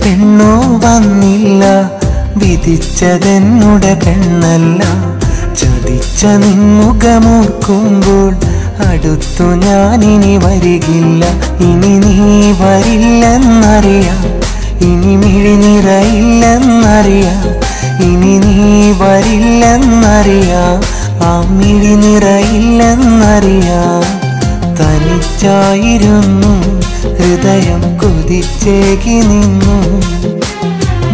പെണ്ണോ വന്നില്ല, വിധിച്ചതെന്നുടെ പെണ്ണല്ല. ചതിച്ച നിൻമുഖമോർക്കുമ്പോൾ അടുത്തു ഞാനിനി വരികില്ല. ഇനി നീ വരില്ലെന്നറിയാം, ഇനി മിഴിനിറയില്ലെന്നറിയാം. ഇനി നീ വരില്ലെന്നറിയാം, ആ മിഴിനിറയില്ലെന്നറിയാം. തനിച്ചായിരുന്നു ഹൃദയം കൊതിച്ചേകി നിന്നു.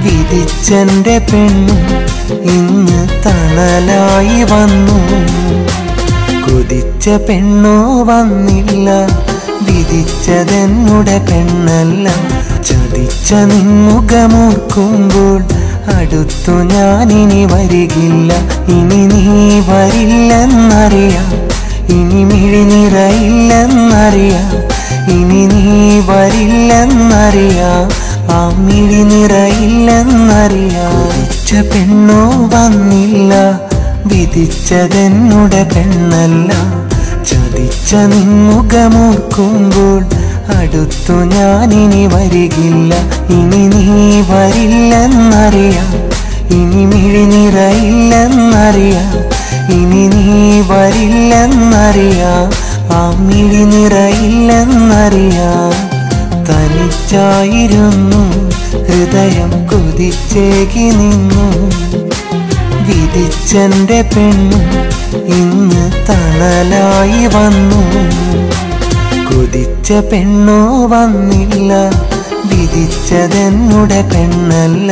വിധിച്ചെന്റെ പെണ്ണു ഇന്ന് തണലായി വന്നു. കൊതിച്ച പെണ്ണോ വന്നില്ല, വിധിച്ചതെന്നുടെ പെണ്ണല്ല. ചതിച്ച നിൻമുഖമോർക്കുമ്പോൾ അടുത്തു ഞാനിനി വരികില്ല. ഇനി നീ വരില്ലെന്നറിയാം, ഇനി മിഴിനിറയില്ലെന്നറിയാം. ഇനി നീ വരില്ലെന്നറിയാം, ആ മിഴിനിറയില്ലെന്നറിയാം. കൊതിച്ച പെണ്ണോ വന്നില്ല, വിധിച്ചതെന്നുടെ പെണ്ണല്ല. ചതിച്ച നിൻമുഖമോർക്കുമ്പോൾ അടുത്തു ഞാനിനി വരികില്ല. ഇനി നീ വരില്ലെന്നറിയാം, ഇനി മിഴിനിറയില്ലെന്നറിയാം. ഇനി നീ വരില്ലെന്നറിയാം, ആ മിഴിനിറയില്ലെന്നറിയാം. തനിച്ചായിരുന്നു ഹൃദയം കൊതിച്ചേകി നിന്നു. വിധിച്ചെന്റെ പെണ്ണു ഇന്ന് തണലായി വന്നു. കൊതിച്ച പെണ്ണോ വന്നില്ല, വിധിച്ചതെന്നുടെ പെണ്ണല്ല.